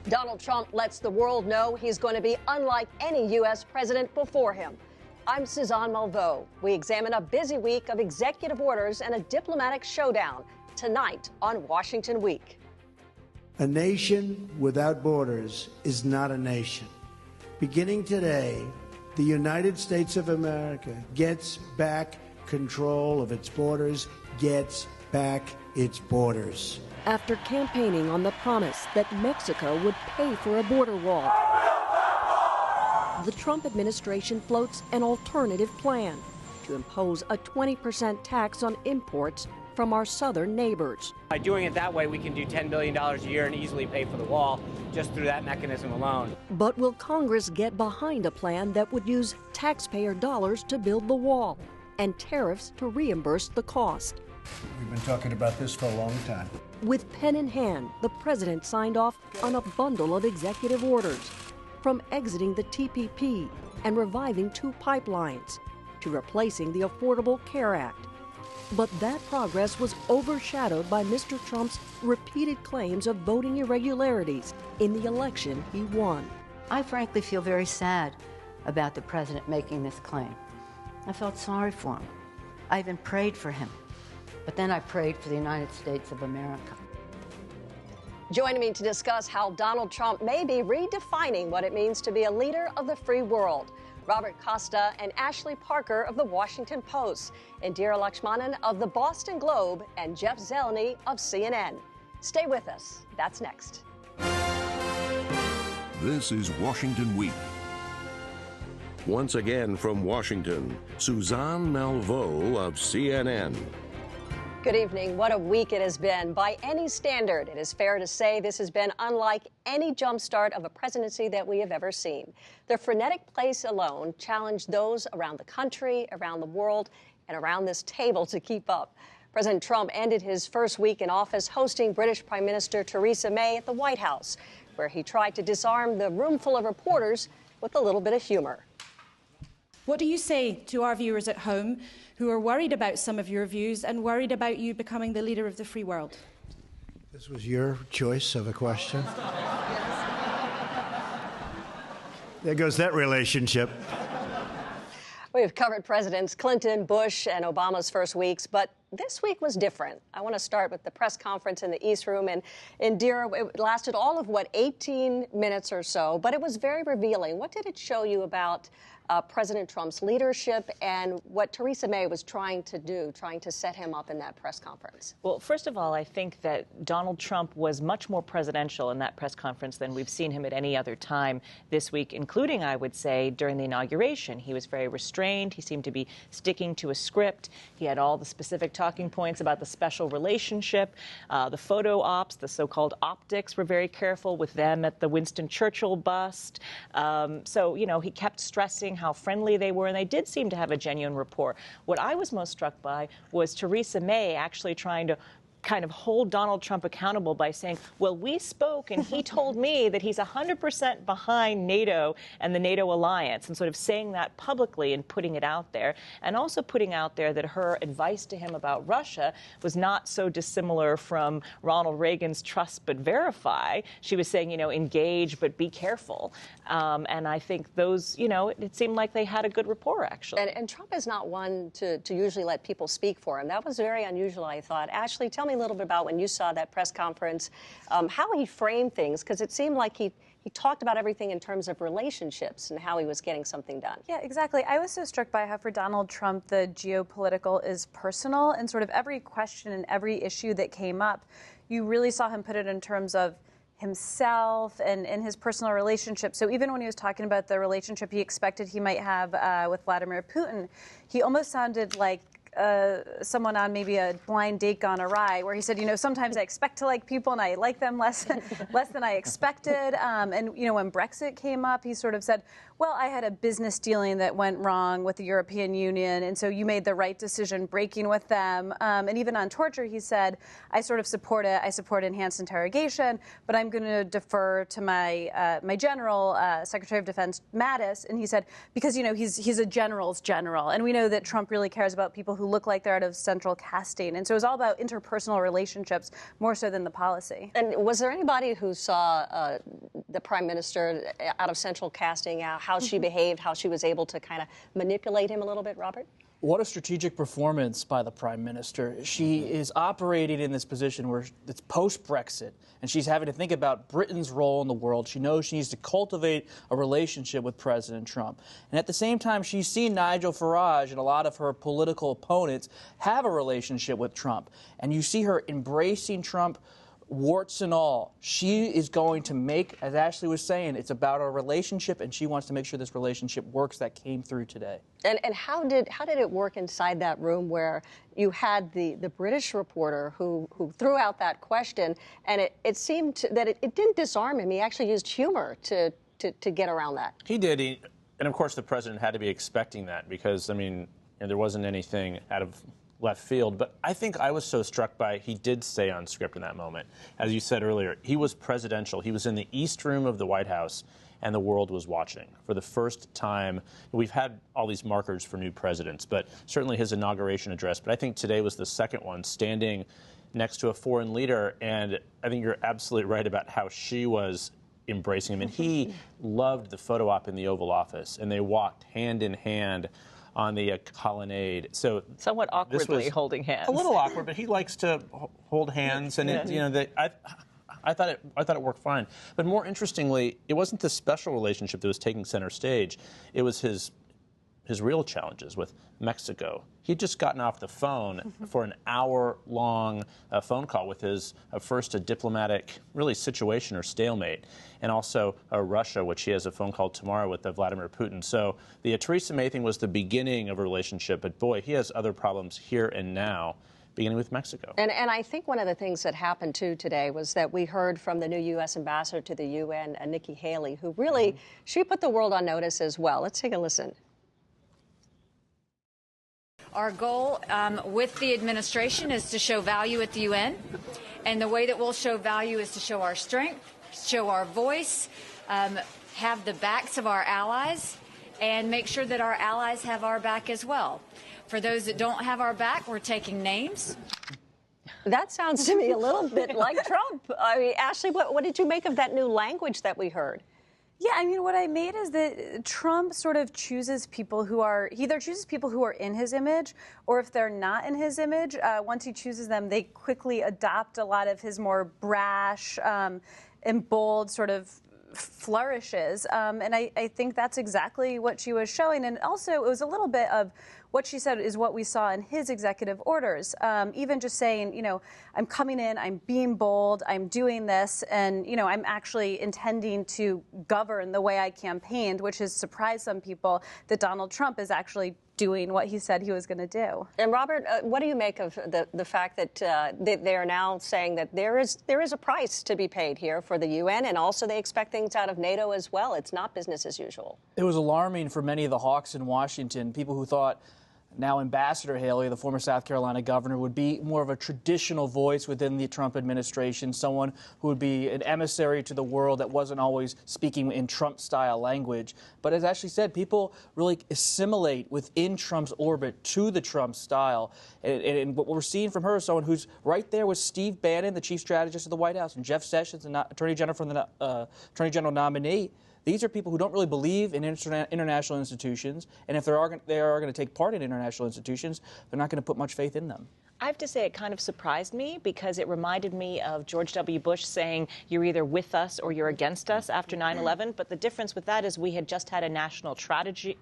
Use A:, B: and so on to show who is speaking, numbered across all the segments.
A: Donald Trump lets the world know he's going to be unlike any U.S. president before him. I'm Suzanne Malveaux. We examine a busy week of executive orders and a diplomatic showdown tonight on Washington Week.
B: A nation without borders is not a nation. Beginning today, the United States of America gets back control of its borders, gets back its borders.
C: After campaigning on the promise that Mexico would pay for a border wall, the Trump administration floats an alternative plan to impose a 20% tax on imports from our southern neighbors.
D: By doing it that way, we can do $10 billion a year and easily pay for the wall just through that mechanism alone.
C: But will Congress get behind a plan that would use taxpayer dollars to build the wall and tariffs to reimburse the cost?
B: We've been talking about this for a long time.
C: With pen in hand, the president signed off on a bundle of executive orders, from exiting the TPP and reviving 2 pipelines to replacing the Affordable Care Act. But that progress was overshadowed by Mr. Trump's repeated claims of voting irregularities in the election he won.
E: I frankly feel very sad about the president making this claim. I felt sorry for him. I even prayed for him. But then I prayed for the United States of America.
A: Joining me to discuss how Donald Trump may be redefining what it means to be a leader of the free world, Robert Costa and Ashley Parker of The Washington Post, Indira Lakshmanan of The Boston Globe, and Jeff Zeleny of CNN. Stay with us. That's next.
F: This is Washington Week. Once again from Washington, Suzanne Malveaux of CNN.
A: Good evening. What a week it has been. By any standard, it is fair to say this has been unlike any jumpstart of a presidency that we have ever seen. The frenetic pace alone challenged those around the country, around the world, and around this table to keep up. President Trump ended his first week in office hosting British Prime Minister Theresa May at the White House, where he tried to disarm the room full of reporters with a little bit of humor.
G: What do you say to our viewers at home who are worried about some of your views and worried about you becoming the leader of the free world?
B: This was your choice of a question. There goes that relationship.
A: We've covered Presidents Clinton, Bush, and Obama's first weeks, but this week was different. I want to start with the press conference in the East Room, and Indira, it lasted all of, 18 minutes or so, but it was very revealing. What did it show you about President Trump's leadership and what Theresa May was trying to do, trying to set him up in that press conference?
H: Well, first of all, I think that Donald Trump was much more presidential in that press conference than we've seen him at any other time this week, including, I would say, during the inauguration. He was very restrained. He seemed to be sticking to a script. He had all the specific talking points about the special relationship. The photo ops, the so-called optics, were very careful with them at the Winston Churchill bust. So, you know, he kept stressing how friendly they were, and they did seem to have a genuine rapport. What I was most struck by was Theresa May actually trying to kind of hold Donald Trump accountable by saying, well, we spoke and he told me that he's 100% behind NATO and the NATO alliance, and sort of saying that publicly and putting it out there, and also putting out there that her advice to him about Russia was not so dissimilar from Ronald Reagan's trust but verify. She was saying, you know, engage but be careful. And I think those, you know, it seemed like they had a good rapport, actually.
A: And Trump is not one to usually let people speak for him. That was very unusual, I thought. Ashley, tell me a little bit about when you saw that press conference, how he framed things, because it seemed like he talked about everything in terms of relationships and how he was getting something done.
I: Yeah, exactly. I was so struck by how for Donald Trump the geopolitical is personal, and sort of every question and every issue that came up, you really saw him put it in terms of himself and his personal relationship. So even when he was talking about the relationship he expected he might have with Vladimir Putin, he almost sounded like someone on maybe a blind date gone awry, where he said, you know, sometimes I expect to like people and I like them less than I expected. And, you know, when Brexit came up, he sort of said, well, I had a business dealing that went wrong with the European Union, and so you made the right decision breaking with them. And even on torture, he said, I sort of support it. I support enhanced interrogation, but I'm going to defer to my my general, Secretary of Defense Mattis. And he said, because, you know, he's a general's general. And we know that Trump really cares about people who look like they're out of central casting. And so it was all about interpersonal relationships more so than the policy.
A: And was there anybody who saw the prime minister out of central casting, how she behaved, how she was able to kind of manipulate him a little bit, Robert?
J: What a strategic performance by the prime minister. She is operating in this position where it's post-Brexit, and she's having to think about Britain's role in the world. She knows she needs to cultivate a relationship with President Trump. And at the same time, she's seen Nigel Farage and a lot of her political opponents have a relationship with Trump. And you see her embracing Trump, warts and all. She is going to make, as Ashley was saying, it's about a relationship, and she wants to make sure this relationship works. That came through today.
A: And how did it work inside that room where you had the British reporter who threw out that question, and it seemed that it didn't disarm him. He actually used humor to get around that.
K: He did. And, of course, the president had to be expecting that because, I mean, there wasn't anything out of left field. But I think I was so struck by he did stay on script in that moment. As you said earlier, he was presidential. He was in the East Room of the White House, and the world was watching. For the first time, we've had all these markers for new presidents, but certainly his inauguration address. But I think today was the second one, standing next to a foreign leader. And I think you're absolutely right about how she was embracing him. And he loved the photo op in the Oval Office, and they walked hand in hand on the colonnade. So
H: somewhat awkwardly holding hands.
K: A little awkward, but he likes to hold hands, and I thought it worked fine. But more interestingly, it wasn't the special relationship that was taking center stage. It was his real challenges with Mexico. He'd just gotten off the phone for an hour-long phone call with his first diplomatic really situation or stalemate, and also Russia, which he has a phone call tomorrow with Vladimir Putin. So the Theresa May thing was the beginning of a relationship, but boy, he has other problems here and now, beginning with Mexico.
A: And I think one of the things that happened, too, today was that we heard from the new U.S. ambassador to the UN, Nikki Haley, who really, she put the world on notice as well. Let's take a listen.
L: Our goal with the administration is to show value at the UN, and the way that we'll show value is to show our strength, show our voice, have the backs of our allies, and make sure that our allies have our back as well. For those that don't have our back, we're taking names.
A: That sounds to me a little bit like Trump. I mean, Ashley, what did you make of that new language that we heard?
I: Yeah, I mean, what I made is that Trump sort of chooses people who are, he either chooses people who are in his image, or if they're not in his image, once he chooses them, they quickly adopt a lot of his more brash and bold sort of flourishes. And I think that's exactly what she was showing. And also, it was a little bit of what she said is what we saw in his executive orders. Even just saying, you know, I'm coming in, I'm being bold, I'm doing this, and, you know, I'm actually intending to govern the way I campaigned, which has surprised some people that Donald Trump is actually doing what he said he was going to do.
A: And Robert, what do you make of the fact that they are now saying that there is a price to be paid here for the UN, and also they expect things out of NATO as well? It's not business as usual.
J: It was alarming for many of the hawks in Washington, people who thought now Ambassador Haley, the former South Carolina governor, would be more of a traditional voice within the Trump administration, someone who would be an emissary to the world that wasn't always speaking in Trump-style language. But as Ashley said, people really assimilate within Trump's orbit to the Trump style. And what we're seeing from her is someone who's right there with Steve Bannon, the chief strategist of the White House, and Jeff Sessions, the Attorney General nominee. These are people who don't really believe in international institutions, and if they are going to take part in international institutions, they're not going to put much faith in them.
H: I have to say it kind of surprised me because it reminded me of George W. Bush saying you're either with us or you're against us after 9/11. But the difference with that is we had just had a national tragedy,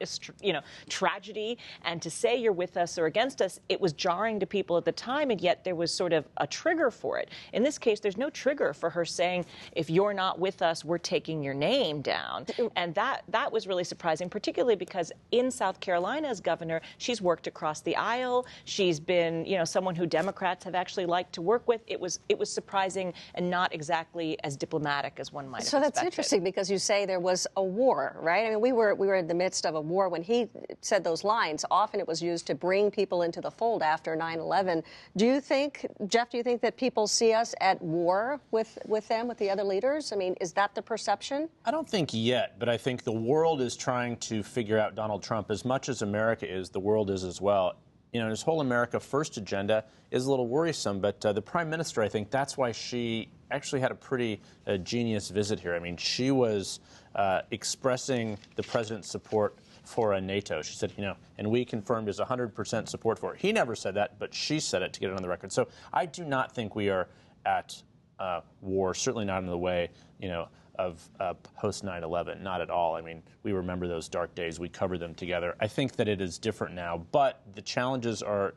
H: and to say you're with us or against us, it was jarring to people at the time, and yet there was sort of a trigger for it. In this case, there's no trigger for her saying if you're not with us, we're taking your name down. And that was really surprising, particularly because in South Carolina as governor, she's worked across the aisle. She's been, someone who Democrats have actually liked to work with. It was surprising and not exactly as diplomatic as one might have expected.
A: So that's interesting because you say there was a war, right? I mean, we were in the midst of a war when he said those lines. Often it was used to bring people into the fold after 9/11. Do you think, Jeff, that people see us at war with them, with the other leaders? I mean, is that the perception?
K: I don't think yet, but I think the world is trying to figure out Donald Trump as much as America is, the world is as well. His whole America First agenda is a little worrisome, but the Prime Minister, I think that's why she actually had a pretty genius visit here. I mean, she was expressing the president's support for NATO. She said, and we confirmed his 100% support for it. He never said that, but she said it to get it on the record. So I do not think we are at war, certainly not in the way, of post 9/11, not at all. I mean, we remember those dark days. We covered them together. I think that it is different now, but the challenges are,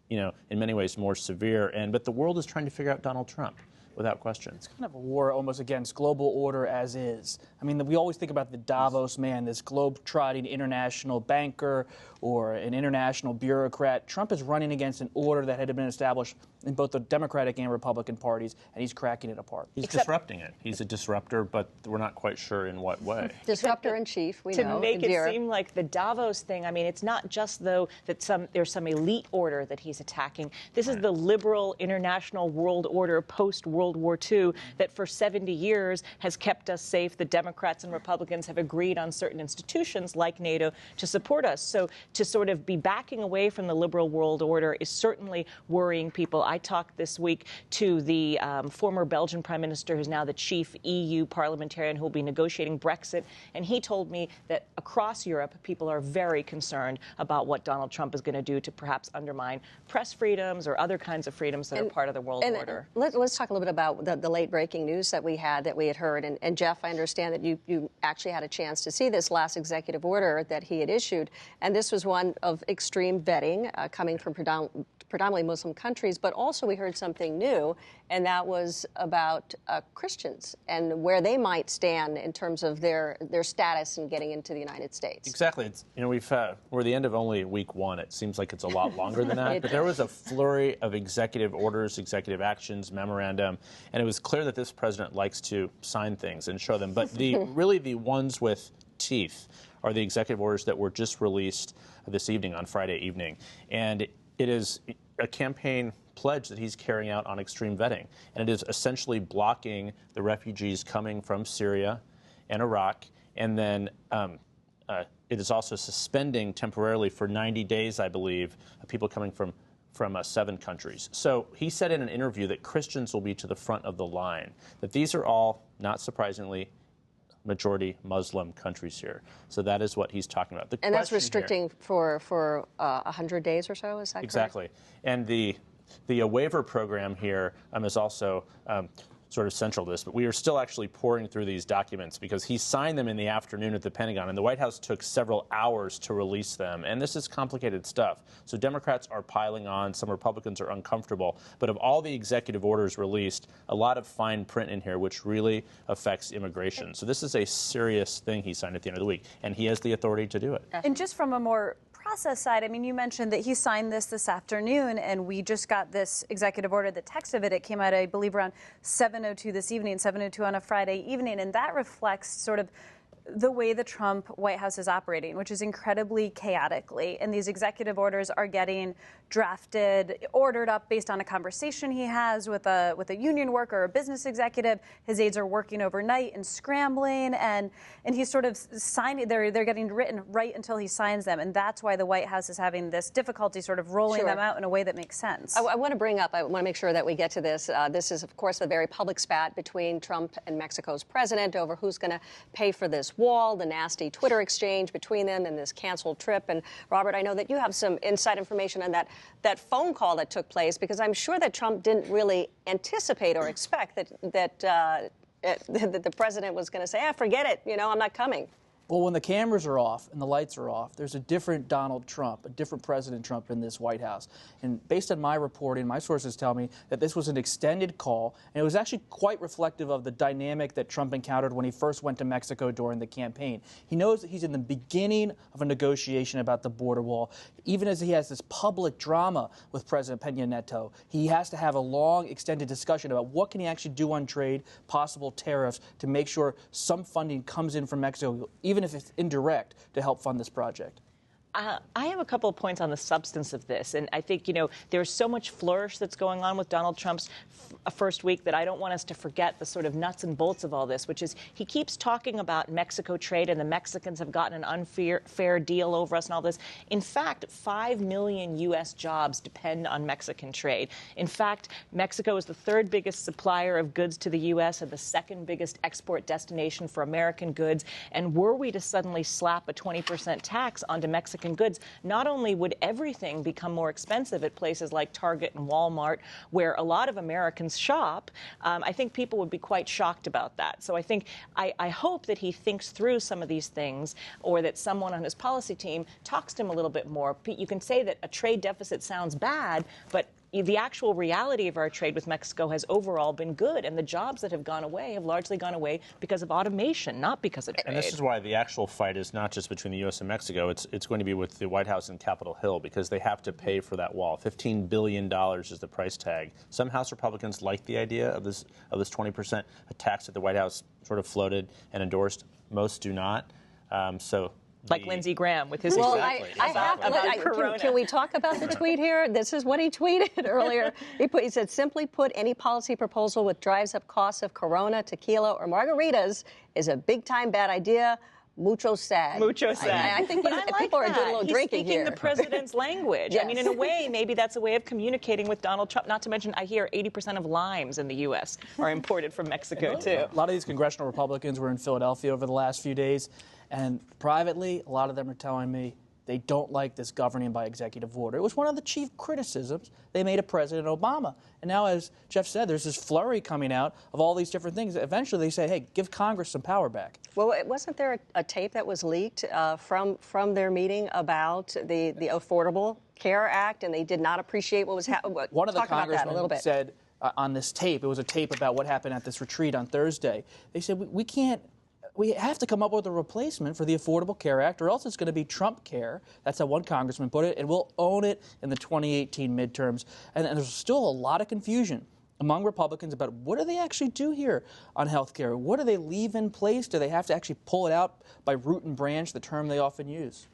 K: in many ways more severe. But the world is trying to figure out Donald Trump. Without question.
J: It's kind of a war almost against global order as is. I mean, we always think about the Davos man, this globe-trotting international banker or an international bureaucrat. Trump is running against an order that had been established in both the Democratic and Republican parties, and he's cracking it apart.
K: He's disrupting it. He's a disruptor, but we're not quite sure in what way.
A: Disruptor in chief, we know.
H: To make it seem like the Davos thing, I mean, it's not just, though, that there's some elite order that he's attacking. This is the liberal international world order post-World War II that for 70 years has kept us safe. The Democrats and Republicans have agreed on certain institutions like NATO to support us. So to sort of be backing away from the liberal world order is certainly worrying people. I talked this week to the former Belgian Prime Minister, who's now the chief EU parliamentarian who will be negotiating Brexit, and he told me that across Europe, people are very concerned about what Donald Trump is going to do to perhaps undermine press freedoms or other kinds of freedoms that are part of the world order.
A: Let's talk a little bit about the late breaking news that we had heard. And Jeff, I understand that you actually had a chance to see this last executive order that he had issued, and this was one of extreme vetting coming from predominantly Muslim countries, but also we heard something new, and that was about Christians and where they might stand in terms of their status in getting into the United States.
K: Exactly. It's, we're the end of only week one. It seems like it's a lot longer than that. But there was a flurry of executive orders, executive actions, memorandum, and it was clear that this president likes to sign things and show them. But really the ones with teeth are the executive orders that were just released this evening, on Friday evening. And it is a campaign pledge that he's carrying out on extreme vetting. And it is essentially blocking the refugees coming from Syria and Iraq. And then it is also suspending temporarily for 90 days, I believe, people coming from 7 countries. So he said in an interview that Christians will be to the front of the line, that these are all, not surprisingly, majority Muslim countries here. So that is what he's talking about.
A: And that's restricting for 100 days or so, is that
K: exactly.
A: correct?
K: And the waiver program here is also sort of central to this, but we are still actually pouring through these documents because he signed them in the afternoon at the Pentagon, and the White House took several hours to release them, and this is complicated stuff. So Democrats are piling on, some Republicans are uncomfortable, but of all the executive orders released, a lot of fine print in here which really affects immigration. So this is a serious thing he signed at the end of the week, and he has the authority to do it.
I: And just from a more process side, I mean, you mentioned that he signed this afternoon, and we just got this executive order, the text of it. It came out, I believe, around 7:02 this evening, 7:02 on a Friday evening, and that reflects sort of the way the Trump White House is operating, which is incredibly chaotically. And these executive orders are getting drafted, ordered up based on a conversation he has with a union worker or a business executive. His aides are working overnight and scrambling, and he's sort of signing. They're getting written right until he signs them, and that's why the White House is having this difficulty sort of rolling them out in a way that makes sense.
A: I want to make sure that we get to this. This is, of course, a very public spat between Trump and Mexico's president over who's going to pay for this wall, the nasty Twitter exchange between them, and this canceled trip. And Robert, I know that you have some inside information on that phone call that took place, because I'm sure that Trump didn't really anticipate or expect that the president was going to say, forget it, I'm not coming.
J: Well, when the cameras are off and the lights are off, there's a different Donald Trump, a different President Trump in this White House. And based on my reporting, my sources tell me that this was an extended call, and it was actually quite reflective of the dynamic that Trump encountered when he first went to Mexico during the campaign. He knows that he's in the beginning of a negotiation about the border wall. Even as he has this public drama with President Pena Nieto, he has to have a long, extended discussion about what can he actually do on trade, possible tariffs, to make sure some funding comes in from Mexico, even if it's indirect, to help fund this project.
H: I have a couple of points on the substance of this. And I think, there's so much flourish that's going on with Donald Trump's first week that I don't want us to forget the sort of nuts and bolts of all this, which is he keeps talking about Mexico trade and the Mexicans have gotten an unfair deal over us and all this. In fact, 5 million U.S. jobs depend on Mexican trade. In fact, Mexico is the third biggest supplier of goods to the U.S. and the second biggest export destination for American goods. And were we to suddenly slap a 20% tax onto Mexican goods, not only would everything become more expensive at places like Target and Walmart, where a lot of Americans shop, I think people would be quite shocked about that. So I hope that he thinks through some of these things, or that someone on his policy team talks to him a little bit more. You can say that a trade deficit sounds bad, but the actual reality of our trade with Mexico has overall been good, and the jobs that have gone away have largely gone away because of automation, not because of trade.
K: And this is why the actual fight is not just between the U.S. and Mexico. It's going to be with the White House and Capitol Hill, because they have to pay for that wall. $15 billion is the price tag. Some House Republicans like the idea of this 20% tax that the White House sort of floated and endorsed. Most do not.
H: Like Lindsey Graham with his
A: Can we talk about the tweet here? This is what he tweeted earlier. He said, simply put, any policy proposal which drives up costs of Corona, tequila, or margaritas is a big-time bad idea. Mucho sad.
H: Mucho sad.
A: I think people are doing a little drinking here.
H: He's speaking the president's language.
A: Yes.
H: I mean, in a way, maybe that's a way of communicating with Donald Trump. Not to mention, I hear 80% of limes in the U.S. are imported from Mexico, too.
J: A lot of these congressional Republicans were in Philadelphia over the last few days, and privately, a lot of them are telling me they don't like this governing by executive order. It was one of the chief criticisms they made of President Obama. And now, as Jeff said, there's this flurry coming out of all these different things. Eventually, they say, hey, give Congress some power back.
A: Well, wasn't there a tape that was leaked from their meeting about the Affordable Care Act, and they did not appreciate what was happening?
J: One of the congressmen said on this tape, it was a tape about what happened at this retreat on Thursday, they said, we have to come up with a replacement for the Affordable Care Act, or else it's going to be Trump care. That's how one congressman put it, and we'll own it in the 2018 midterms. And there's still a lot of confusion among Republicans about what do they actually do here on health care? What do they leave in place? Do they have to actually pull it out by root and branch, the term they often use?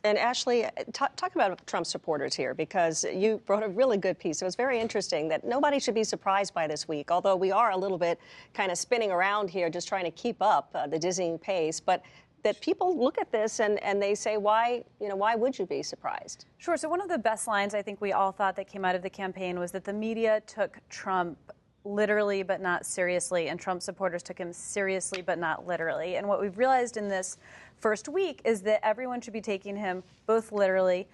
A: And Ashley, talk about Trump supporters here, because you wrote a really good piece. It was very interesting that nobody should be surprised by this week, although we are a little bit kind of spinning around here just trying to keep up the dizzying pace. But that people look at this and they say, why would you be surprised?
I: Sure. So one of the best lines I think we all thought that came out of the campaign was that the media took Trump literally but not seriously, and Trump supporters took him seriously but not literally. And what we've realized in this first week is that everyone should be taking him both literally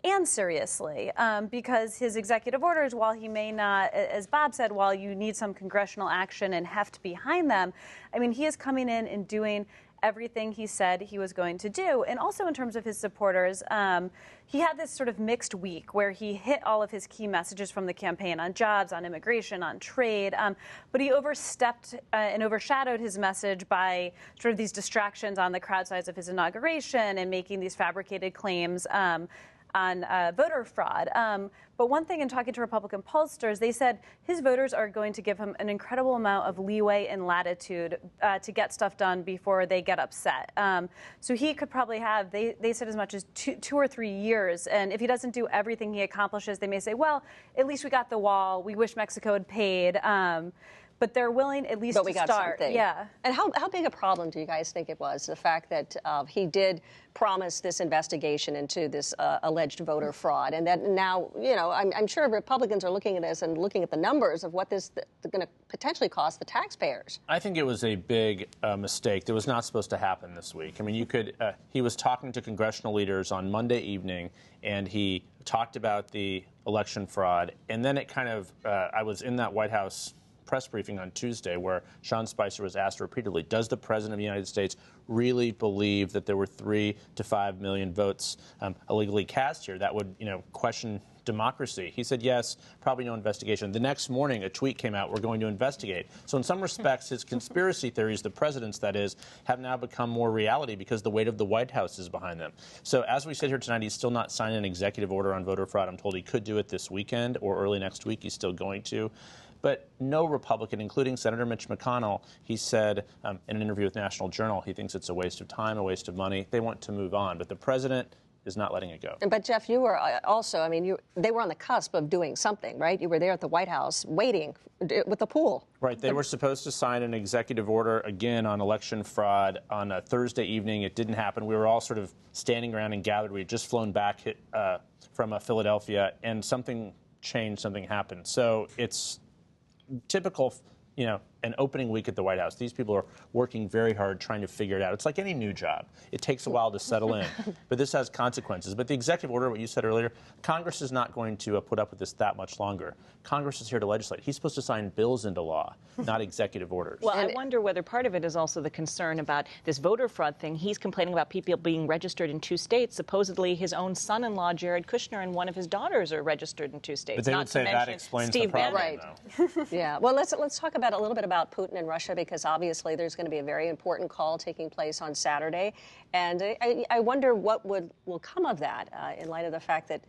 I: and seriously, because his executive orders, while he may not, as Bob said, while you need some congressional action and heft behind them, I mean, he is coming in and doing everything he said he was going to do. And also in terms of his supporters, he had this sort of mixed week where he hit all of his key messages from the campaign on jobs, on immigration, on trade, but he overstepped and overshadowed his message by sort of these distractions on the crowd size of his inauguration and making these fabricated claims on voter fraud. But one thing in talking to Republican pollsters, they said his voters are going to give him an incredible amount of leeway and latitude to get stuff done before they get upset. So he could probably have, they said, as much as 2 or 3 years. And if he doesn't do everything he accomplishes, they may say, well, at least we got the wall. We wish Mexico had paid. But they're willing at least to start.
A: Something. Yeah. And how big a problem do you guys think it was, the fact that he did promise this investigation into this alleged voter fraud, and that now, I'm sure Republicans are looking at this and looking at the numbers of what this is going to potentially cost the taxpayers?
K: I think it was a big mistake that was not supposed to happen this week. I mean, he was talking to congressional leaders on Monday evening, and he talked about the election fraud, and then it kind of, I was in that White House press briefing on Tuesday where Sean Spicer was asked repeatedly, does the President of the United States really believe that there were 3 to 5 million votes illegally cast here? That would, question democracy. He said, yes, probably no investigation. The next morning, a tweet came out, we're going to investigate. So in some respects, his conspiracy theories, the president's that is, have now become more reality because the weight of the White House is behind them. So as we sit here tonight, he's still not signing an executive order on voter fraud. I'm told he could do it this weekend or early next week. He's still going to. But no Republican, including Senator Mitch McConnell, he said in an interview with National Journal, he thinks it's a waste of time, a waste of money. They want to move on. But the president is not letting it go.
A: But, Jeff, you were also, I mean, they were on the cusp of doing something, right? You were there at the White House waiting with the pool.
K: Right. They were supposed to sign an executive order again on election fraud on a Thursday evening. It didn't happen. We were all sort of standing around and gathered. We had just flown back from Philadelphia, and something changed, something happened. So it's typical, an opening week at the White House. These people are working very hard trying to figure it out. It's like any new job. It takes a while to settle in, but this has consequences. But the executive order, what you said earlier, Congress is not going to put up with this that much longer. Congress is here to legislate. He's supposed to sign bills into law, not executive orders.
H: Well, I wonder whether part of it is also the concern about this voter fraud thing. He's complaining about people being registered in 2 states. Supposedly his own son-in-law, Jared Kushner, and one of his daughters are registered in 2 states.
K: But they would say that explains the problem,
A: right. Yeah. Well, let's talk about a little bit about Putin and Russia, because obviously there's going to be a very important call taking place on Saturday. And I wonder what will come of that in light of the fact that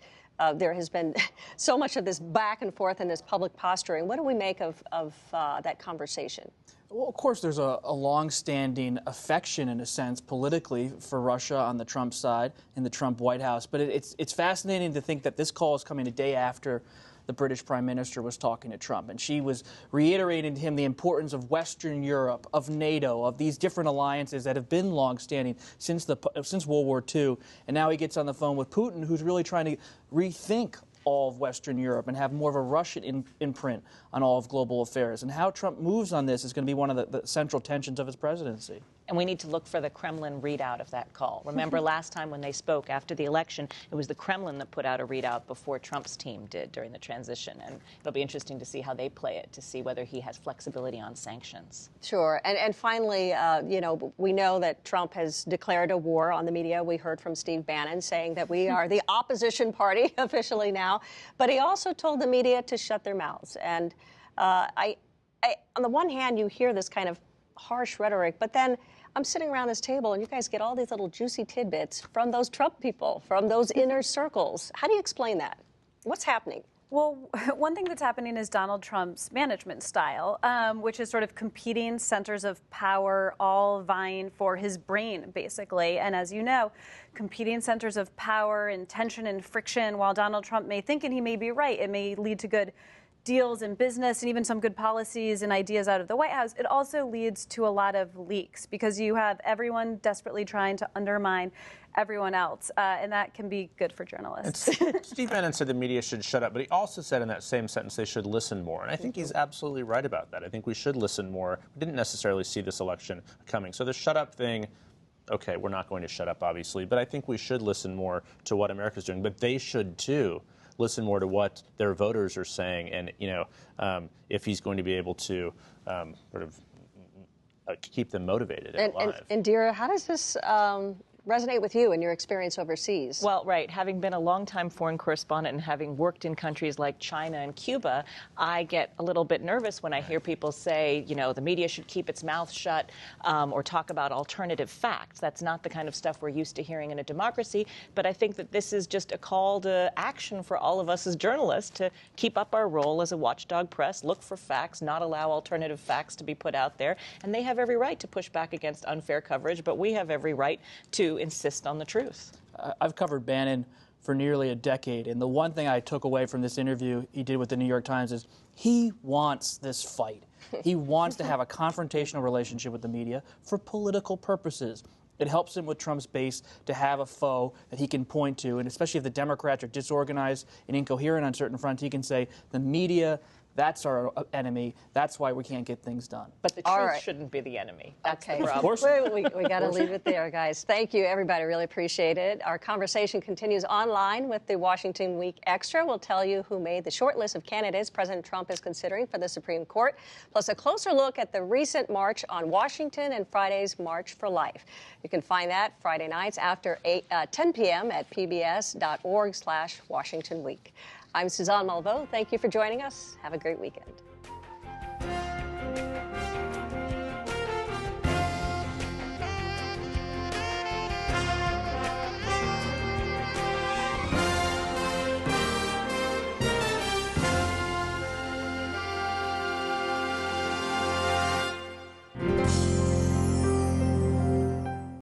A: there has been so much of this back and forth and this public posturing. What do we make of that conversation?
J: Well, of course, there's a long-standing affection, in a sense, politically for Russia on the Trump side in the Trump White House. But it's fascinating to think that this call is coming a day after the British Prime Minister was talking to Trump, and she was reiterating to him the importance of Western Europe, of NATO, of these different alliances that have been long-standing since World War II. And now he gets on the phone with Putin, who's really trying to rethink all of Western Europe and have more of a Russian imprint on all of global affairs. And how Trump moves on this is going to be one of the central tensions of his presidency.
H: And we need to look for the Kremlin readout of that call. Remember last time when they spoke after the election, it was the Kremlin that put out a readout before Trump's team did during the transition. And it'll be interesting to see how they play it, to see whether he has flexibility on sanctions.
A: Sure. And finally, we know that Trump has declared a war on the media. We heard from Steve Bannon saying that we are the opposition party officially now. But he also told the media to shut their mouths. And on the one hand, you hear this kind of harsh rhetoric, but then I'm sitting around this table and you guys get all these little juicy tidbits from those Trump people, from those inner circles. How do you explain that? What's happening?
I: Well, one thing that's happening is Donald Trump's management style, which is sort of competing centers of power, all vying for his brain, basically. And as you know, competing centers of power and tension and friction, while Donald Trump may think, and he may be right, it may lead to good deals in business and even some good policies and ideas out of the White House, it also leads to a lot of leaks because you have everyone desperately trying to undermine everyone else, and that can be good for journalists.
K: Steve Bannon said the media should shut up, but he also said in that same sentence they should listen more, and I think he's absolutely right about that. I think we should listen more. We didn't necessarily see this election coming, so the shut up thing, okay, we're not going to shut up, obviously, but I think we should listen more to what America's doing, but they should too listen more to what their voters are saying, and if he's going to be able to sort of keep them motivated and alive.
A: And Dira, how does this resonate with you and your experience overseas?
H: Well, right. Having been a longtime foreign correspondent and having worked in countries like China and Cuba, I get a little bit nervous when I hear people say, the media should keep its mouth shut or talk about alternative facts. That's not the kind of stuff we're used to hearing in a democracy. But I think that this is just a call to action for all of us as journalists to keep up our role as a watchdog press, look for facts, not allow alternative facts to be put out there. And they have every right to push back against unfair coverage, but we have every right to insist on the truth.
J: I've covered Bannon for nearly a decade, and the one thing I took away from this interview he did with the New York Times is he wants this fight. He wants to have a confrontational relationship with the media for political purposes. It helps him with Trump's base to have a foe that he can point to, and especially if the Democrats are disorganized and incoherent on certain fronts, he can say, the media, that's our enemy. That's why we can't get things done.
H: But the truth shouldn't be the enemy. That's
A: okay.
H: The problem.
J: Of course.
A: We got to leave it there, guys. Thank you, everybody. Really appreciate it. Our conversation continues online with the Washington Week Extra. We'll tell you who made the short list of candidates President Trump is considering for the Supreme Court, plus a closer look at the recent march on Washington and Friday's March for Life. You can find that Friday nights after 10 p.m. at pbs.org/WashingtonWeek. I'm Suzanne Malveaux. Thank you for joining us. Have a great weekend.